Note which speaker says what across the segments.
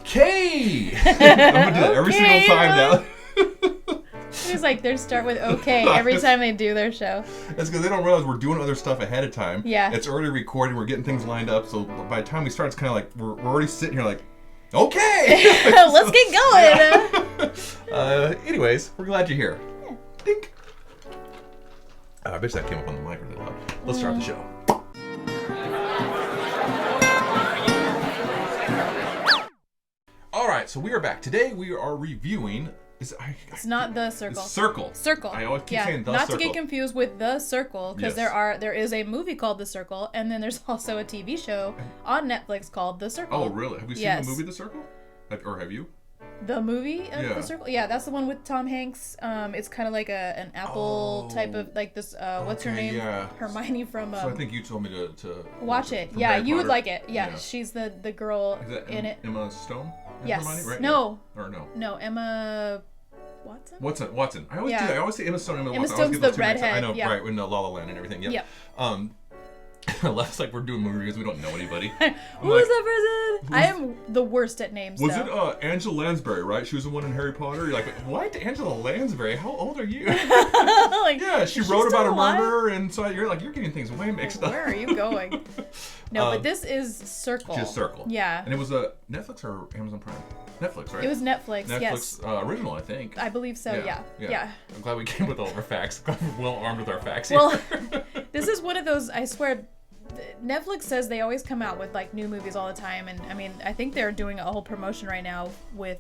Speaker 1: okay. I'm gonna do that every single time now.
Speaker 2: He's like, they start with okay every time they do their show.
Speaker 1: That's because they don't realize we're doing other stuff ahead of time.
Speaker 2: Yeah.
Speaker 1: It's already recorded. We're getting things lined up. So by the time we start, it's kind of like we're already sitting here like, okay.
Speaker 2: Let's get going.
Speaker 1: Anyways, we're glad you're here. Yeah. Dink. I bet that came up on the mic really loud. Let's start the show. All right, so we are back. Today we are reviewing...
Speaker 2: It's not The Circle.
Speaker 1: Circle.
Speaker 2: Circle.
Speaker 1: I always keep saying The Circle.
Speaker 2: Not to get confused with The Circle, because there is a movie called The Circle, and then there's also a TV show on Netflix called The Circle.
Speaker 1: Oh, really? Have you seen the movie The Circle? Or have you?
Speaker 2: The movie of The Circle? Yeah, that's the one with Tom Hanks. It's kind of like an Apple type of, like this, what's her name?
Speaker 1: Yeah.
Speaker 2: Hermione from...
Speaker 1: so I think you told me to
Speaker 2: watch it. Yeah, you would like it. Yeah, she's the girl in it.
Speaker 1: Emma Stone?
Speaker 2: Yes.
Speaker 1: Hermione, right?
Speaker 2: No.
Speaker 1: Yeah. Or no?
Speaker 2: No, Emma...
Speaker 1: Watson. I always do that. I always say Emma Stone, Emma Watson.
Speaker 2: Stone's the redhead.
Speaker 1: I know, right, in La La Land and everything. Yeah.
Speaker 2: Yep.
Speaker 1: Last like we're doing movie reviews, we don't know anybody.
Speaker 2: Who is that person? I am the worst at names.
Speaker 1: Was it Angela Lansbury, right? She was the one in Harry Potter. You're like, what? Angela Lansbury? How old are you?
Speaker 2: Like,
Speaker 1: yeah, she wrote about a murder, and so you're like, you're getting things way mixed up.
Speaker 2: Where are you going? No, but this is Circle.
Speaker 1: Just Circle.
Speaker 2: Yeah.
Speaker 1: And it was a Netflix or Amazon Prime? Netflix, right?
Speaker 2: It was Netflix, yes.
Speaker 1: Original, I think.
Speaker 2: I believe so, yeah.
Speaker 1: I'm glad we came with all of our facts. Glad we're well armed with our facts
Speaker 2: here. Well,
Speaker 1: here.
Speaker 2: This is one of those, I swear, Netflix says they always come out with like new movies all the time, and I mean, I think they're doing a whole promotion right now with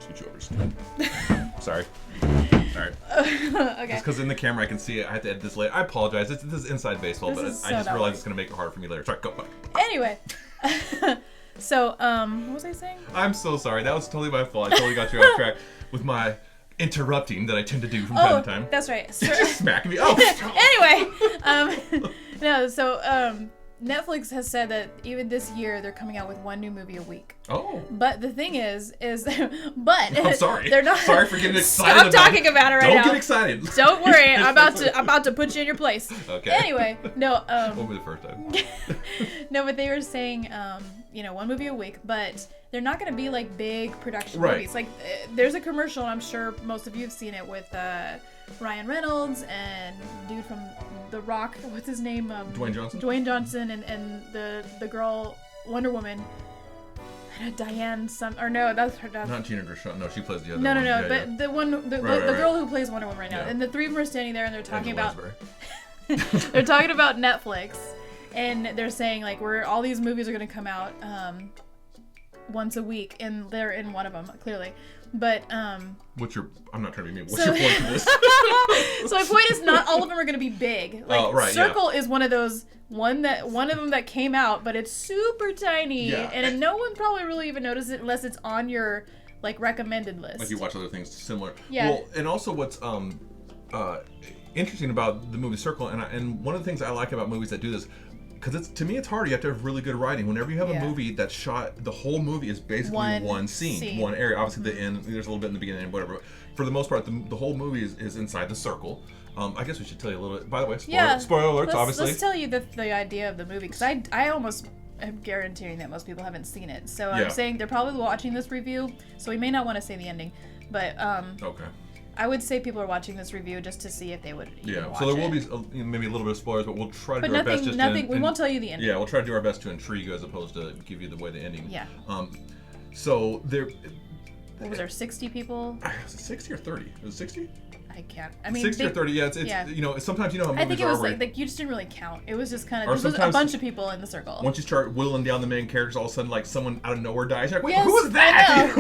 Speaker 1: Switch over. Sorry. Alright.
Speaker 2: Okay.
Speaker 1: Just because in the camera I can see it, I have to edit this later. I apologize. This is inside baseball, but I just realized it's going to make it hard for me later. Sorry, go back.
Speaker 2: Anyway. So, what was I saying?
Speaker 1: I'm so sorry. That was totally my fault. I totally got you off track with my interrupting that I tend to do from time to time.
Speaker 2: That's right.
Speaker 1: Just smacking me. Oh.
Speaker 2: Anyway, no. So, Netflix has said that even this year they're coming out with one new movie a week.
Speaker 1: Oh.
Speaker 2: But the thing is, but
Speaker 1: I'm sorry.
Speaker 2: They're not.
Speaker 1: Sorry for getting excited.
Speaker 2: Stop talking about it right now.
Speaker 1: Don't get excited.
Speaker 2: Don't worry. I'm about to put you in your place.
Speaker 1: Okay.
Speaker 2: Anyway, no.
Speaker 1: Won't be the first time.
Speaker 2: No, but they were saying, one movie a week, but they're not going to be like big production movies. Like, there's a commercial, and I'm sure most of you have seen it with Ryan Reynolds and dude from The Rock. What's his name?
Speaker 1: Dwayne Johnson.
Speaker 2: Dwayne Johnson and the girl Wonder Woman. Diane that's her.
Speaker 1: Not Gina Gershon. No, she plays the other
Speaker 2: one.
Speaker 1: No.
Speaker 2: Yeah, but the one, the girl who plays Wonder Woman right now.
Speaker 1: Yeah.
Speaker 2: And the three of them are standing there and they're talking about. They're talking about Netflix, and they're saying like all these movies are going to come out once a week, and they're in one of them clearly. But I'm not trying to be mean. What's your point to this? So my point is, not all of them are going to be big. Like Circle is one of those one of them that came out, but it's super tiny, and no one probably really even notices it unless it's on your like recommended list.
Speaker 1: Like you watch other things similar.
Speaker 2: Yeah.
Speaker 1: Well, and also what's interesting about the movie Circle, and one of the things I like about movies that do this. Because to me, it's hard. You have to have really good writing. Whenever you have a movie that's shot, the whole movie is basically one scene, one area. Obviously, the end, there's a little bit in the beginning and whatever. But for the most part, the whole movie is inside the circle. I guess we should tell you a little bit. By the way, spoiler alerts, obviously.
Speaker 2: Let's tell you the idea of the movie, because I almost am guaranteeing that most people haven't seen it. So I'm saying they're probably watching this review, so we may not want to say the ending. But
Speaker 1: okay.
Speaker 2: I would say people are watching this review just to see if they would even watch
Speaker 1: so there will
Speaker 2: it.
Speaker 1: be maybe a little bit of spoilers, but we'll try to do our best.
Speaker 2: We won't tell you the ending.
Speaker 1: Yeah, we'll try to do our best to intrigue you as opposed to give you the ending.
Speaker 2: Yeah.
Speaker 1: So there.
Speaker 2: What was there? 60 people?
Speaker 1: Was it 60 or 30? Was it 60?
Speaker 2: I can't. I mean,
Speaker 1: 60 or 30. Yeah, it's sometimes how movies
Speaker 2: I think it was
Speaker 1: are.
Speaker 2: like you just didn't really count. It was just kind of a bunch of people in the circle.
Speaker 1: Once you start whittling down the main characters, all of a sudden like someone out of nowhere dies. You're like, wait,
Speaker 2: yes,
Speaker 1: who was that?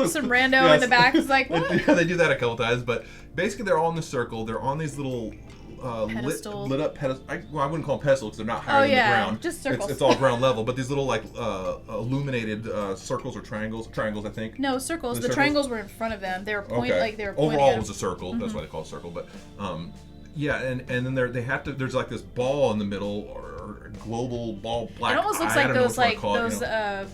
Speaker 2: Some rando in the back is like, what?
Speaker 1: Yeah, they do that a couple times, but basically they're all in the circle. They're on these little lit up pedestals. I wouldn't call them pedestals because they're not higher than the ground.
Speaker 2: Just circles.
Speaker 1: It's all ground level, but these little like illuminated circles or triangles, I think.
Speaker 2: No, circles. The triangles were in front of them. They were pointing
Speaker 1: Overall, it was a circle. That's why they call it a circle. But yeah, and then they have to. There's like this ball in the middle, global ball black.
Speaker 2: It almost looks like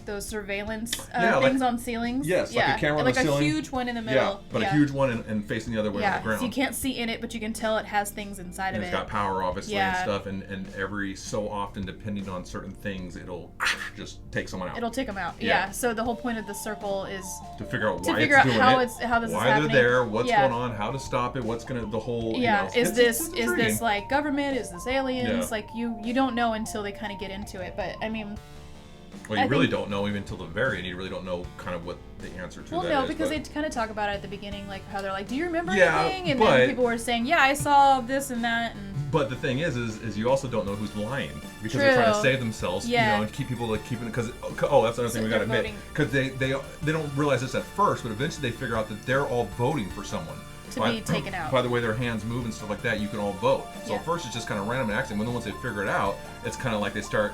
Speaker 2: those surveillance things on ceilings.
Speaker 1: Yes, like a camera on the ceiling.
Speaker 2: Like a huge one in the middle.
Speaker 1: Yeah, but a huge one and facing the other way on the ground.
Speaker 2: So you can't see in it, but you can tell it has things inside of it.
Speaker 1: It's got power, obviously, and stuff. And every so often, depending on certain things, it'll just take someone out.
Speaker 2: It'll take them out. Yeah. So the whole point of the circle is
Speaker 1: to figure out why it's doing
Speaker 2: how
Speaker 1: it,
Speaker 2: this is happening.
Speaker 1: Why they're there, what's going on, how to stop it, what's gonna the whole.
Speaker 2: Yeah. Is this like government? Is this aliens? Like you don't know until they kind of get into it. But I mean.
Speaker 1: Well, you really don't know even until the very end. You really don't know kind of what the answer to that is.
Speaker 2: Well, no, because they kind of talk about it at the beginning, like how they're like, "Do you remember anything?" And then people were saying, "Yeah, I saw this and that."
Speaker 1: But the thing is you also don't know who's lying because they're trying to save themselves, and keep people keeping it. Because that's another thing we got to admit. Because they don't realize this at first, but eventually they figure out that they're all voting for someone.
Speaker 2: To be taken out.
Speaker 1: By the way their hands move and stuff like that, you can all vote. So at first it's just kind of random and accident. When once they figure it out, it's kind of like they start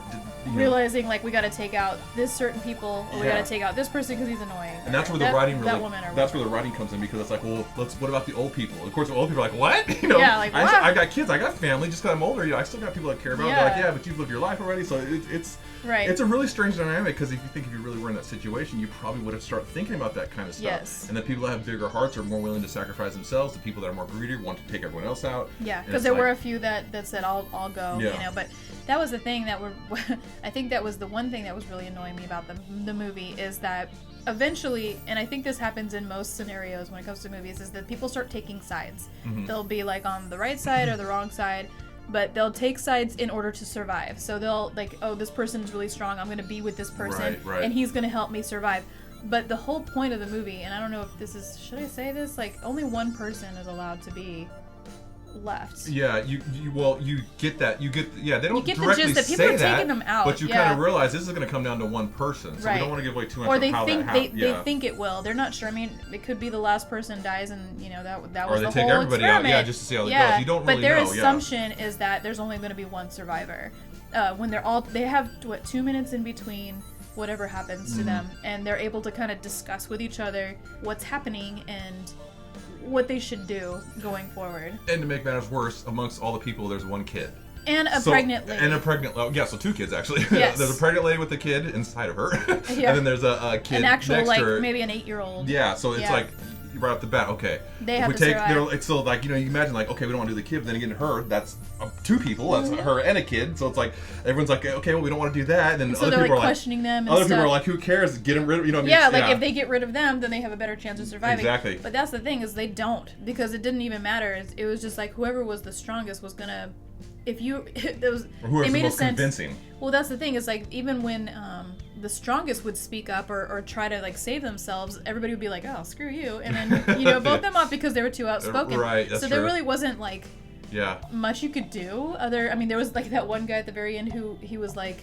Speaker 2: realizing like we got to take out this certain people, or we got to take out this person because he's annoying.
Speaker 1: And that's where the writing that's where the writing comes in, because it's like, well, what about the old people? Of course, the old people are like, what?
Speaker 2: Like what?
Speaker 1: I got kids, I got family. Just because I'm older, I still got people I care about. They're like, yeah, but you've lived your life already. So it's a really strange dynamic, because if you really were in that situation, you probably would have started thinking about that kind of stuff.
Speaker 2: Yes.
Speaker 1: And the people that have bigger hearts are more willing to sacrifice themselves. The people that are more greedy want to take everyone else out.
Speaker 2: Yeah, because there were a few that said I'll go. But that was the thing I think that was the one thing that was really annoying me about the movie, is that eventually, and I think this happens in most scenarios when it comes to movies, is that people start taking sides. Mm-hmm. They'll be like on the right side or the wrong side, but they'll take sides in order to survive. So they'll like, oh, this person's really strong, I'm going to be with this person, and he's going to help me survive. But the whole point of the movie, and I don't know if this is, should I say this? Like, only one person is allowed to be left.
Speaker 1: Yeah, you get that. They don't
Speaker 2: get
Speaker 1: directly
Speaker 2: the gist that people
Speaker 1: say
Speaker 2: are
Speaker 1: that,
Speaker 2: taking them out.
Speaker 1: but you kind of realize this is going to come down to one person, so we don't want to give away too much of how that happens.
Speaker 2: They think it will. They're not sure. I mean, it could be the last person dies, and that was the whole experiment.
Speaker 1: Or they take everybody out, just to see how it goes. You don't really know.
Speaker 2: But their assumption is that there's only going to be one survivor. When they have 2 minutes in between whatever happens to them, and they're able to kind of discuss with each other what's happening and what they should do going forward. And
Speaker 1: to make matters worse, amongst all the people, there's one kid.
Speaker 2: And a pregnant lady.
Speaker 1: And a pregnant, so 2 kids actually.
Speaker 2: Yes.
Speaker 1: There's a pregnant lady with a kid inside of her. And then there's a kid next to her.
Speaker 2: Maybe an 8-year-old.
Speaker 1: Yeah, so it's like, right off the bat, okay.
Speaker 2: They have to survive.
Speaker 1: It's still like, you imagine like, okay, we don't want to do the kid, but then again, her, that's 2 people, that's her and a kid, so it's like, everyone's like, okay, well, we don't want to do that, and then
Speaker 2: so
Speaker 1: other people are
Speaker 2: questioning them and
Speaker 1: other people are like, who cares, get them rid of,
Speaker 2: if they get rid of them, then they have a better chance of surviving.
Speaker 1: Exactly.
Speaker 2: But that's the thing, is they don't, because it didn't even matter. It was just like, whoever was the strongest was gonna, it
Speaker 1: made
Speaker 2: the most
Speaker 1: sense. Convincing.
Speaker 2: Well, that's the thing, is like, even when the strongest would speak up or try to like save themselves, everybody would be like, oh, screw you, and then vote them off because they were too outspoken.
Speaker 1: Right, that's
Speaker 2: so
Speaker 1: true.
Speaker 2: There really wasn't like much you could do. There was like that one guy at the very end who he was like,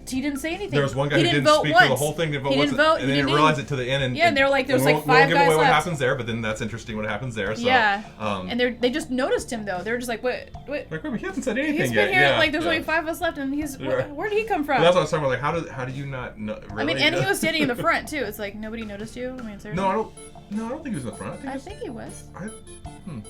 Speaker 2: he didn't say anything.
Speaker 1: There was one guy who didn't speak for the whole thing. He didn't vote, and they didn't realize it to the end.
Speaker 2: And they were like, there's like 5 guys left.
Speaker 1: We won't give away what happens there, but then that's interesting what happens there. So,
Speaker 2: and they just noticed him though. They were just like, what?
Speaker 1: Like, wait, he hasn't said anything yet.
Speaker 2: He's been here, like there's only 5 of us left, and where did he come from?
Speaker 1: But that's what I was talking about. Like, how do you not know? Really?
Speaker 2: I mean, and he was standing in the front too. It's like nobody noticed you. I mean, seriously.
Speaker 1: No, I don't think he was in the front.
Speaker 2: I think he was.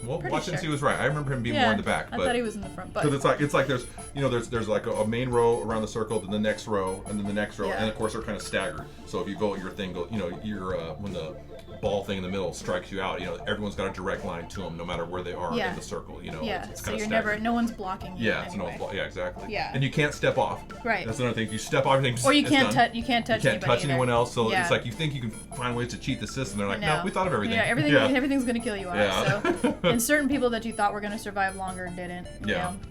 Speaker 1: Well, watch and see who was right. I remember him being more in the back.
Speaker 2: I thought he was in the front.
Speaker 1: Because it's like there's like a main row around the circle, then the next row, and then the next row, and of course they're kind of staggered. So if you vote, your thing go, when the ball thing in the middle strikes you out, everyone's got a direct line to them, no matter where they are in the circle. It's
Speaker 2: so
Speaker 1: kind
Speaker 2: you're
Speaker 1: of
Speaker 2: never, no one's blocking you.
Speaker 1: Yeah, so no one's blocking. Yeah, exactly.
Speaker 2: Yeah.
Speaker 1: And you can't step off.
Speaker 2: Right.
Speaker 1: That's another thing. If you step off, everything.
Speaker 2: Or you can't touch. You can't touch
Speaker 1: anyone else. So it's like you think you can find ways to cheat the system. They're like, no, we thought of everything.
Speaker 2: Yeah, everything's gonna kill you out. So, and certain people that you thought were gonna survive longer didn't.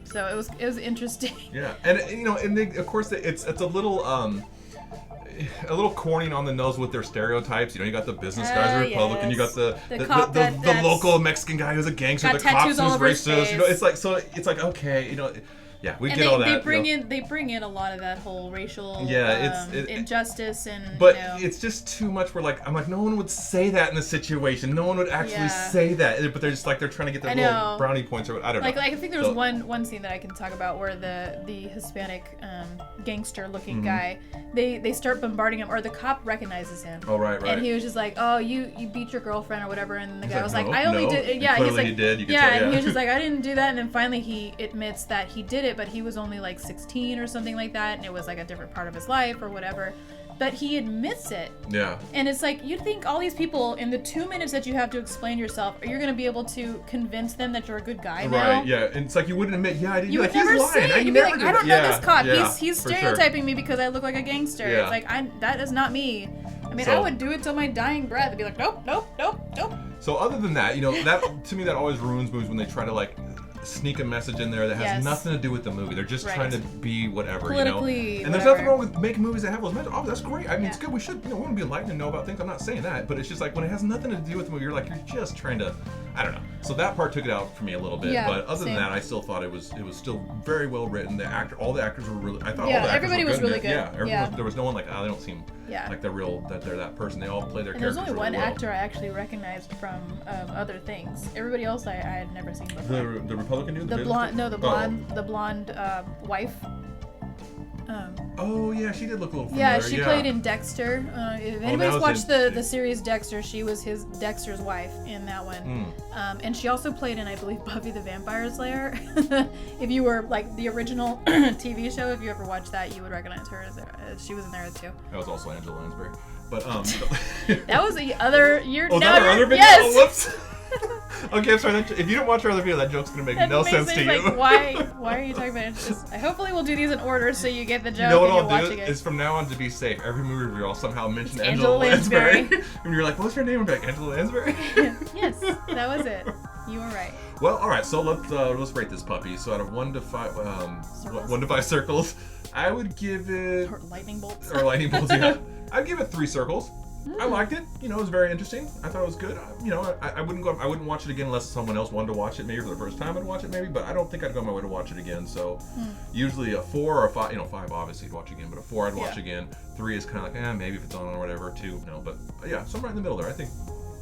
Speaker 2: So it was interesting.
Speaker 1: Yeah, and of course it's a little corny on the nose with their stereotypes. You got the business guys are Republican. You got the local Mexican guy who's a gangster. The cop who's racist. It's like okay, Yeah, we get all that.
Speaker 2: They bring in a lot of that whole racial injustice and.
Speaker 1: But it's just too much. I'm like, no one would say that in this situation. No one would actually say that. But they're just like they're trying to get their little brownie points or I don't know.
Speaker 2: Like I think there was one scene that I can talk about where the Hispanic gangster looking guy, they start bombarding him, or the cop recognizes him.
Speaker 1: Oh right.
Speaker 2: And he was just like, oh, you beat your girlfriend or whatever, and the guy was like,
Speaker 1: no,
Speaker 2: I only did. Yeah,
Speaker 1: he's like, he did. You can
Speaker 2: and he was just like, I didn't do that, and then finally he admits that he did it. it, but he was only like 16 or something like that, and it was like a different part of his life or whatever. But he admits it.
Speaker 1: Yeah.
Speaker 2: And it's like, you'd think all these people, in the 2 minutes that you have to explain yourself, you're going to be able to convince them that you're a good guy now.
Speaker 1: Right, yeah. And it's like you wouldn't admit, yeah, I did.
Speaker 2: You would
Speaker 1: like,
Speaker 2: never
Speaker 1: he's lying.
Speaker 2: say it. You'd be like, I don't know this cop. He's stereotyping me because I look like a gangster.
Speaker 1: Yeah.
Speaker 2: It's like, that is not me. I mean, I would do it till my dying breath. I'd be like, nope, nope, nope, nope.
Speaker 1: So other than that, you know, that to me, that always ruins movies when they try to like sneak a message in there that has nothing to do with the movie. They're just trying to be whatever,
Speaker 2: politically,
Speaker 1: you know. And there's nothing wrong with making movies that have those messages. Oh, that's great. I mean, it's good. We should, you know, we want to be enlightened and know about things. I'm not saying that, but it's just like when it has nothing to do with the movie, you're like, you're just trying to, I don't know. So that part took it out for me a little bit.
Speaker 2: Yeah,
Speaker 1: but other than that, I still thought it was still very well written. All the actors were really. I thought all the actors
Speaker 2: everybody
Speaker 1: were
Speaker 2: was
Speaker 1: good.
Speaker 2: really good.
Speaker 1: Yeah, there was no one like, oh, they don't seem like they're that person. They all play their
Speaker 2: and
Speaker 1: characters.
Speaker 2: There's only one actor I actually recognized from other things. Everybody else I had never seen before.
Speaker 1: The Republican dude.
Speaker 2: The blonde. No, the blonde wife.
Speaker 1: Oh yeah, she did look a little familiar.
Speaker 2: Yeah, she played in Dexter. If anybody's watched the series Dexter, she was Dexter's wife in that one. And she also played in, I believe, Buffy the Vampire Slayer. If you were like the original TV show, if you ever watched that, you would recognize her as she was in there too.
Speaker 1: That was also Angela Lansbury. But
Speaker 2: that was the other.
Speaker 1: Other video?
Speaker 2: Yes.
Speaker 1: Oh, whoops. Okay, I'm sorry. If you didn't watch our other video, that joke's gonna make no sense to you.
Speaker 2: Like, why are you talking about it? Hopefully, we'll do these in order so you get the joke.
Speaker 1: You know what
Speaker 2: and
Speaker 1: I'll do is from now on, to be safe, every movie review I'll somehow mention Angela Lansbury. And you're like, what's her name? I'm like, Angela Lansbury.
Speaker 2: Yes, that was it. You were right.
Speaker 1: Well, all right. So let's rate this puppy. So out of 1 to 5, 1 to 5 circles, I would give it.
Speaker 2: Or lightning bolts.
Speaker 1: Yeah. I'd give it 3 circles. I liked it. You know, it was very interesting. I thought it was good. You know, I wouldn't watch it again unless someone else wanted to watch it. Maybe for the first time I'd watch it. Maybe, but I don't think I'd go my way to watch it again. So usually a 4 or a 5. You know, 5 obviously I'd watch again, but a 4 I'd watch again. 3 is kind of like, maybe if it's on or whatever. 2, no, but yeah, somewhere in the middle there. I think.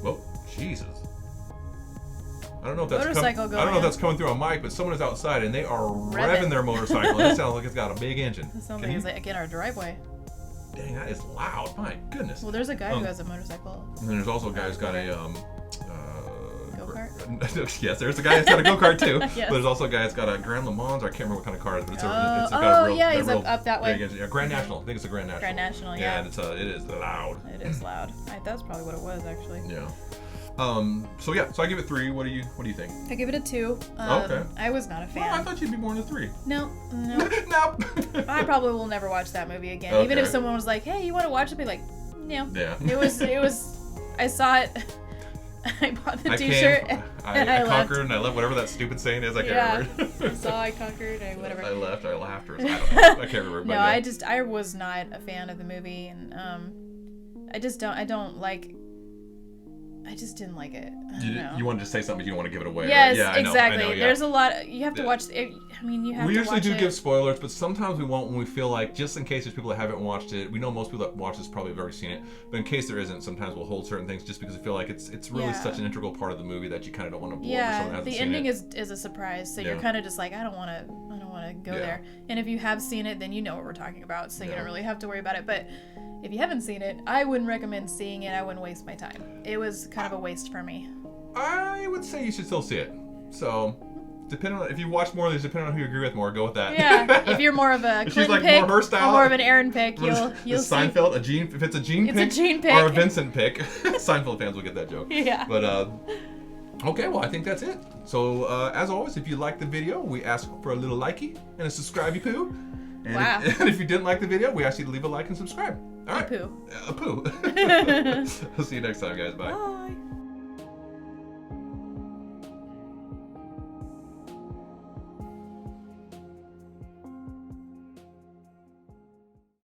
Speaker 1: Well, Jesus. I don't know if that's coming through on mic, but someone is outside and they are revving their motorcycle. And it sounds like it's got a big engine.
Speaker 2: It sounds like it's like in our driveway.
Speaker 1: Dang, that is loud. My goodness.
Speaker 2: Well, there's a guy who has a motorcycle.
Speaker 1: And then there's also a guy who's got a
Speaker 2: go-kart?
Speaker 1: Yes, there's a guy that's got a go-kart too.
Speaker 2: Yes.
Speaker 1: But there's also a guy that's got a Grand Le Mans, or I can't remember what kind of car it is, but it's got a real,
Speaker 2: he's up that way.
Speaker 1: Yeah, Grand National. I think it's a Grand National.
Speaker 2: Grand National, yeah.
Speaker 1: And it is loud.
Speaker 2: It is loud. That's probably what it was, actually.
Speaker 1: Yeah. So I give it 3. What do you think?
Speaker 2: I give it a 2.
Speaker 1: Okay.
Speaker 2: I was not a fan.
Speaker 1: Well, I thought you'd be more than a 3.
Speaker 2: No.
Speaker 1: Nope.
Speaker 2: I probably will never watch that movie again.
Speaker 1: Okay.
Speaker 2: Even if someone was like, "Hey, you want to watch it?" I'd be like, "No."
Speaker 1: Yeah.
Speaker 2: It was. I saw it. I bought the T-shirt and I
Speaker 1: conquered
Speaker 2: left.
Speaker 1: and I left. Whatever that stupid saying is, I can't remember.
Speaker 2: I saw, I conquered, whatever.
Speaker 1: I left. I laughed. Or I don't know. I can't remember.
Speaker 2: No, I was not a fan of the movie, and I just didn't like it.
Speaker 1: You wanted to say something, but you don't want to give it away.
Speaker 2: Yes,
Speaker 1: right? Yeah,
Speaker 2: exactly.
Speaker 1: I know,
Speaker 2: There's a lot. You have to watch it. I mean, you have to watch it.
Speaker 1: We usually do give spoilers, but sometimes we won't when we feel like, just in case there's people that haven't watched it. We know most people that watch this probably have already seen it, but in case there isn't, sometimes we'll hold certain things just because we feel like it's really such an integral part of the movie that you kind of don't want to blow over someone that hasn't seen it.
Speaker 2: The ending is a surprise, so you're kind of just like, I don't want to go there. And if you have seen it, then you know what we're talking about, so you don't really have to worry about it. But if you haven't seen it, I wouldn't recommend seeing it. I wouldn't waste my time. It was kind of a waste for me.
Speaker 1: I would say you should still see it. So, depending on if you watch more of these, depending on who you agree with more, go with that.
Speaker 2: Yeah, if you're more of a Clinton pick
Speaker 1: more her style,
Speaker 2: or more of an Erin pick, you'll see.
Speaker 1: Seinfeld, if it's a Gene pick or a Vincent pick, Seinfeld fans will get that joke.
Speaker 2: Yeah.
Speaker 1: But okay, well I think that's it. So as always, if you liked the video, we ask for a little likey and a subscribe-y poo. And
Speaker 2: wow.
Speaker 1: If you didn't like the video, we ask you to leave a like and subscribe. All right.
Speaker 2: A poo.
Speaker 1: A poo. I'll see you next time, guys. Bye.
Speaker 2: Bye.